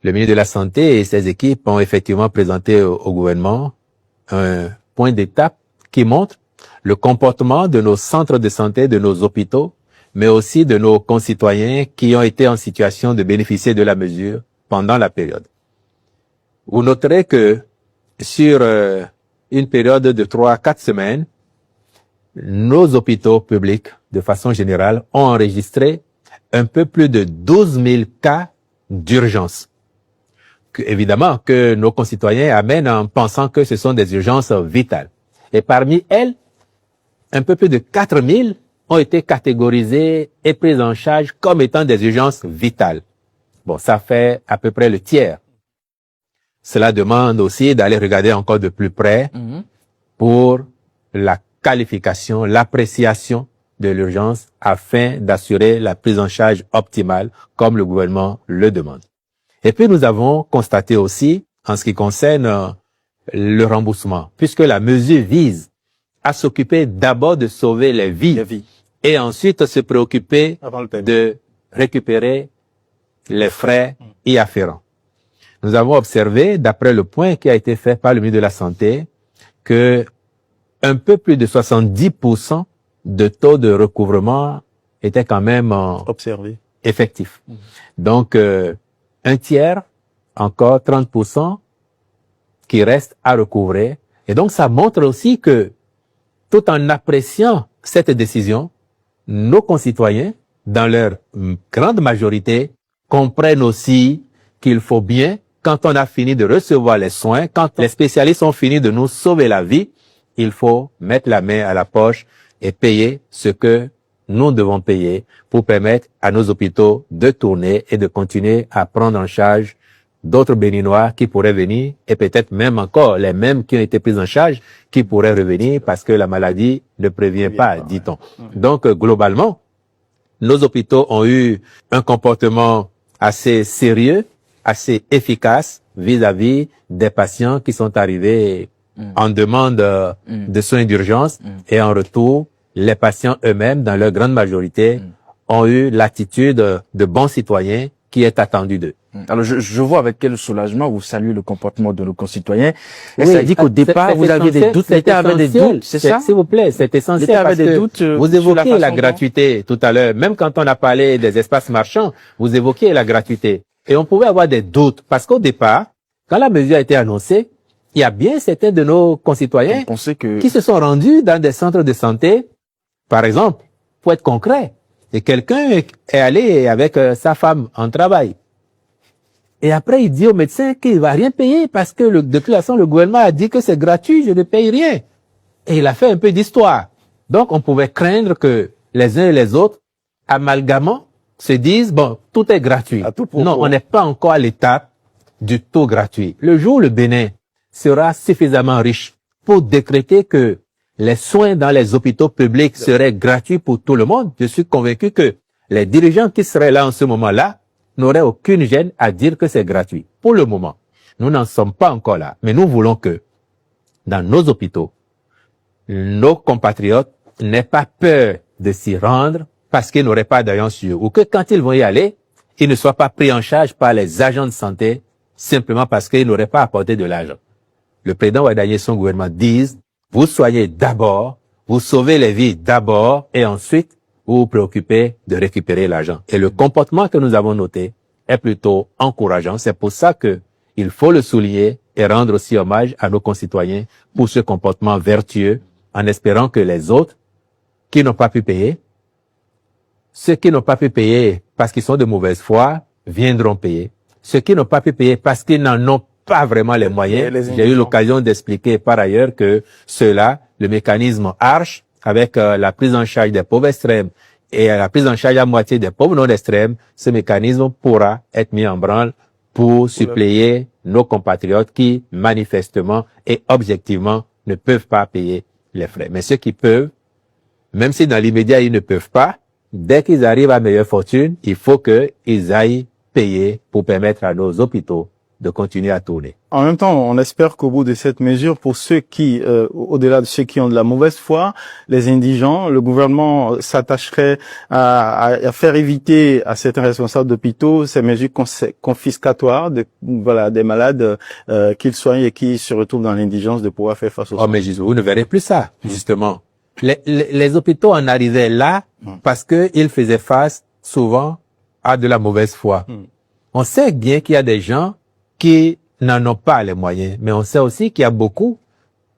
Le ministre de la Santé et ses équipes ont effectivement présenté au gouvernement un point d'étape qui montre le comportement de nos centres de santé, de nos hôpitaux, mais aussi de nos concitoyens qui ont été en situation de bénéficier de la mesure pendant la période. Vous noterez que sur une période de 3 à 4 semaines, nos hôpitaux publics, de façon générale, ont enregistré un peu plus de 12 000 cas d'urgence. Évidemment, que nos concitoyens amènent en pensant que ce sont des urgences vitales. Et parmi elles, un peu plus de 4 000 ont été catégorisées et prises en charge comme étant des urgences vitales. Bon, ça fait à peu près le tiers. Cela demande aussi d'aller regarder encore de plus près pour la qualification, l'appréciation de l'urgence afin d'assurer la prise en charge optimale comme le gouvernement le demande. Et puis nous avons constaté aussi, en ce qui concerne le remboursement, puisque la mesure vise à s'occuper d'abord de sauver les vies et ensuite se préoccuper de récupérer les frais y afférents. Nous avons observé, d'après le point qui a été fait par le ministre de la Santé, que un peu plus de 70% de taux de recouvrement était quand même observé, effectif. Donc, un tiers, encore 30%, qui reste à recouvrer. Et donc, ça montre aussi que, tout en appréciant cette décision, nos concitoyens, dans leur grande majorité, comprennent aussi qu'il faut bien, quand on a fini de recevoir les soins, quand les spécialistes ont fini de nous sauver la vie, il faut mettre la main à la poche et payer ce que nous devons payer pour permettre à nos hôpitaux de tourner et de continuer à prendre en charge d'autres Béninois qui pourraient venir et peut-être même encore les mêmes qui ont été pris en charge qui pourraient revenir parce que la maladie ne prévient pas, dit-on. Donc, globalement, nos hôpitaux ont eu un comportement assez sérieux, assez efficace vis-à-vis des patients qui sont arrivés en demande de soins d'urgence et en retour, les patients eux-mêmes, dans leur grande majorité, ont eu l'attitude de bons citoyens qui est attendue d'eux. Alors, je vois avec quel soulagement vous saluez le comportement de nos concitoyens. Et oui, ça dit qu'au départ, vous aviez des doutes, l'État avait des doutes, c'est ça? S'il vous plaît, c'est essentiel parce des doutes, que vous évoquez la gratuité tout à l'heure. Même quand on a parlé des espaces marchands, vous évoquez la gratuité. Et on pouvait avoir des doutes parce qu'au départ, quand la mesure a été annoncée, il y a bien certains de nos concitoyens qui se sont rendus dans des centres de santé, par exemple, pour être concret. Et quelqu'un est allé avec sa femme en travail. Et après, il dit au médecin qu'il va rien payer parce que de toute façon, le gouvernement a dit que c'est gratuit, je ne paye rien. Et il a fait un peu d'histoire. Donc, on pouvait craindre que les uns et les autres, amalgamant, se disent, bon, tout est gratuit. Non, on n'est pas encore à l'étape du tout gratuit. Le jour où le Bénin sera suffisamment riche pour décréter que les soins dans les hôpitaux publics seraient gratuits pour tout le monde, je suis convaincu que les dirigeants qui seraient là en ce moment-là n'auraient aucune gêne à dire que c'est gratuit. Pour le moment, nous n'en sommes pas encore là. Mais nous voulons que, dans nos hôpitaux, nos compatriotes n'aient pas peur de s'y rendre parce qu'ils n'auraient pas d'agents sur eux. Ou que quand ils vont y aller, ils ne soient pas pris en charge par les agents de santé simplement parce qu'ils n'auraient pas apporté de l'argent. Le président Ouattara et son gouvernement disent, vous soyez d'abord, vous sauvez les vies d'abord et ensuite vous vous préoccupez de récupérer l'argent. Et le comportement que nous avons noté est plutôt encourageant. C'est pour ça que il faut le souligner et rendre aussi hommage à nos concitoyens pour ce comportement vertueux en espérant que les autres qui n'ont pas pu payer, ceux qui n'ont pas pu payer parce qu'ils sont de mauvaise foi, viendront payer. Ceux qui n'ont pas pu payer parce qu'ils n'en ont pas vraiment les moyens. J'ai eu l'occasion d'expliquer par ailleurs que ceux-là, le mécanisme ARCHE, avec la prise en charge des pauvres extrêmes et la prise en charge à moitié des pauvres non extrêmes, ce mécanisme pourra être mis en branle pour suppléer nos compatriotes qui, manifestement et objectivement, ne peuvent pas payer les frais. Mais ceux qui peuvent, même si dans l'immédiat ils ne peuvent pas, dès qu'ils arrivent à meilleure fortune, il faut qu'ils aillent payer pour permettre à nos hôpitaux de continuer à tourner. En même temps, on espère qu'au bout de cette mesure, pour ceux qui, au-delà de ceux qui ont de la mauvaise foi, les indigents, le gouvernement s'attacherait à faire éviter à certains responsables d'hôpitaux ces mesures confiscatoires des malades qu'ils soignent et qui se retrouvent dans l'indigence de pouvoir faire face aux soins. Mais vous ne verrez plus ça, justement. Les hôpitaux en arrivaient là parce que ils faisaient face souvent à de la mauvaise foi. On sait bien qu'il y a des gens qui n'en ont pas les moyens, mais on sait aussi qu'il y a beaucoup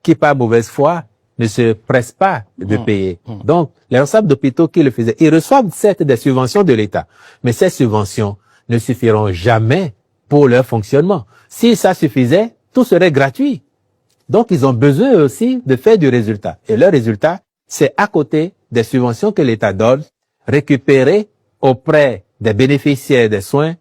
qui, par mauvaise foi, ne se pressent pas de payer. Donc, les responsables d'hôpitaux qui le faisaient, ils reçoivent certes des subventions de l'État, mais ces subventions ne suffiront jamais pour leur fonctionnement. Si ça suffisait, tout serait gratuit. Donc, ils ont besoin aussi de faire du résultat. Et le résultat, c'est à côté des subventions que l'État donne, récupérer auprès des bénéficiaires des soins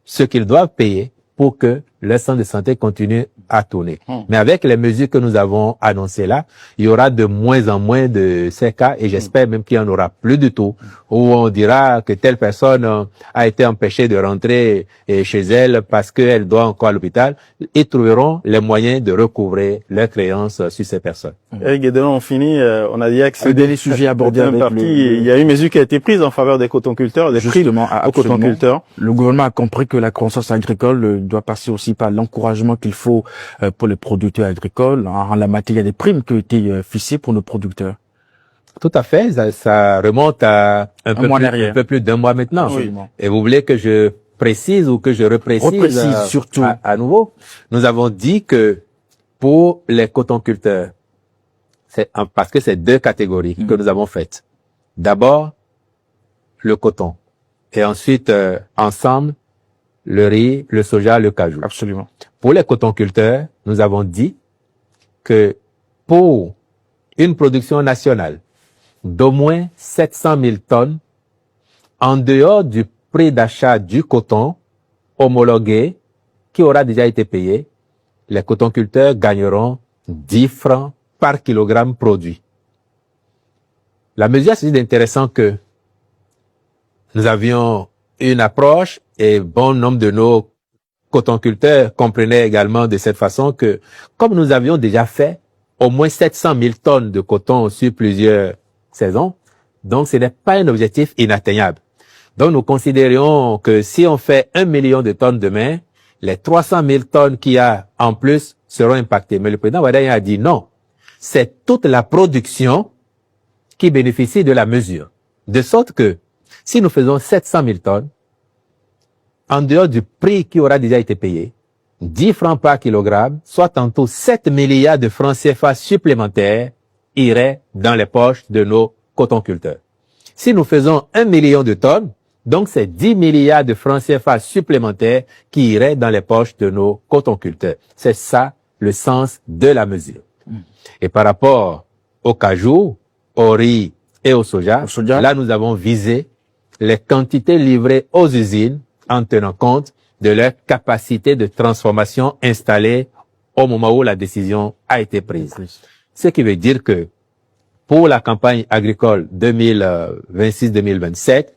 ce qu'ils doivent payer pour que le centre de santé continue à tourner. Mais avec les mesures que nous avons annoncées là, il y aura de moins en moins de ces cas et j'espère même qu'il n'y en aura plus du tout, où on dira que telle personne a été empêchée de rentrer chez elle parce qu'elle doit encore à l'hôpital. Ils trouveront les moyens de recouvrer leurs créances sur ces personnes. Eric Guédelon, on finit, on a dit que le dernier sujet abordé avec il y a une mesure qui a été prise en faveur des cotonculteurs, des prix aux cotonculteurs. Le gouvernement a compris que la croissance agricole doit passer aussi par l'encouragement qu'il faut pour les producteurs agricoles. En la matière, il y a des primes qui ont été fixées pour nos producteurs. Tout à fait, ça remonte à un peu plus d'un mois maintenant. Oui. Et vous voulez que je précise ou que je reprécise surtout à nouveau? Nous avons dit que pour les cotonculteurs, parce que c'est deux catégories que nous avons faites. D'abord, le coton. Et ensuite, ensemble, le riz, le soja, le cajou. Absolument. Pour les cotonculteurs, nous avons dit que pour une production nationale d'au moins 700 000 tonnes, en dehors du prix d'achat du coton homologué qui aura déjà été payé, les cotonculteurs gagneront 10 francs par kilogramme produit. La mesure, c'est intéressant que nous avions une approche et bon nombre de nos cotonculteurs comprenaient également de cette façon que, comme nous avions déjà fait au moins 700 000 tonnes de coton sur plusieurs saisons, donc ce n'est pas un objectif inatteignable. Donc nous considérions que si on fait 1 million de tonnes demain, les 300 000 tonnes qu'il y a en plus seront impactées. Mais le président Ouaddaï a dit non, c'est toute la production qui bénéficie de la mesure. De sorte que si nous faisons 700 000 tonnes, en dehors du prix qui aura déjà été payé, 10 francs par kilogramme, soit tantôt 7 milliards de francs CFA supplémentaires iraient dans les poches de nos cotonculteurs. Si nous faisons 1 million de tonnes, donc c'est 10 milliards de francs CFA supplémentaires qui iraient dans les poches de nos cotonculteurs. C'est ça le sens de la mesure. Et par rapport au cajou, au riz et au soja, là nous avons visé les quantités livrées aux usines en tenant compte de leur capacité de transformation installée au moment où la décision a été prise. Ce qui veut dire que pour la campagne agricole 2026-2027,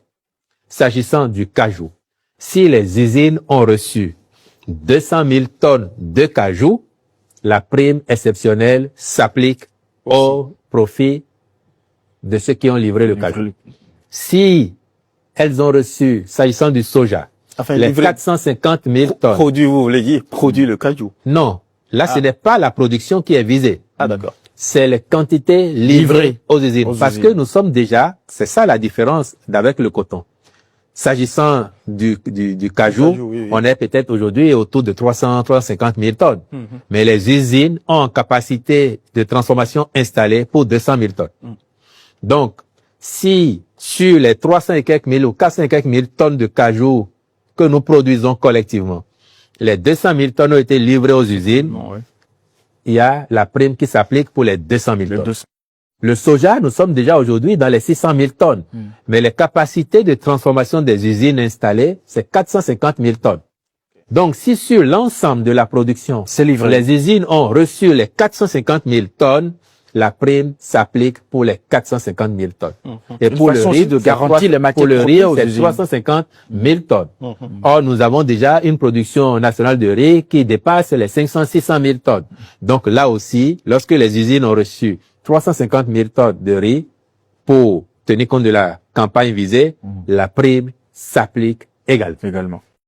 s'agissant du cajou, si les usines ont reçu 200 000 tonnes de cajou, la prime exceptionnelle s'applique au profit de ceux qui ont livré le cajou. Si elles ont reçu, s'agissant du soja, les 450 000 tonnes. Produit, vous voulez dire, produit le cajou. Non. Là, ce n'est pas la production qui est visée. Ah, d'accord. C'est les quantités livrées aux usines. Parce que nous sommes déjà, c'est ça la différence avec le coton. S'agissant du cajou, oui. On est peut-être aujourd'hui autour de 350 000 tonnes. Mais les usines ont en capacité de transformation installée pour 200 000 tonnes. Donc, si sur les 300 et quelques mille ou 400 et quelques mille tonnes de cajou que nous produisons collectivement, les 200 000 tonnes ont été livrées aux usines, il y a la prime qui s'applique pour les 200 000 tonnes. Le soja, nous sommes déjà aujourd'hui dans les 600 000 tonnes. Mais les capacités de transformation des usines installées, c'est 450 000 tonnes. Donc, si sur l'ensemble de la production, les usines ont reçu les 450 000 tonnes, la prime s'applique pour les 450 000 tonnes. Et Une façon aussi de garantir les matières pour le riz, premières aux c'est usines. 350 000 tonnes. Or, nous avons déjà une production nationale de riz qui dépasse les 500-600 000 tonnes. Donc là aussi, lorsque les usines ont reçu 350 000 tonnes de riz pour tenir compte de la campagne visée, la prime s'applique également.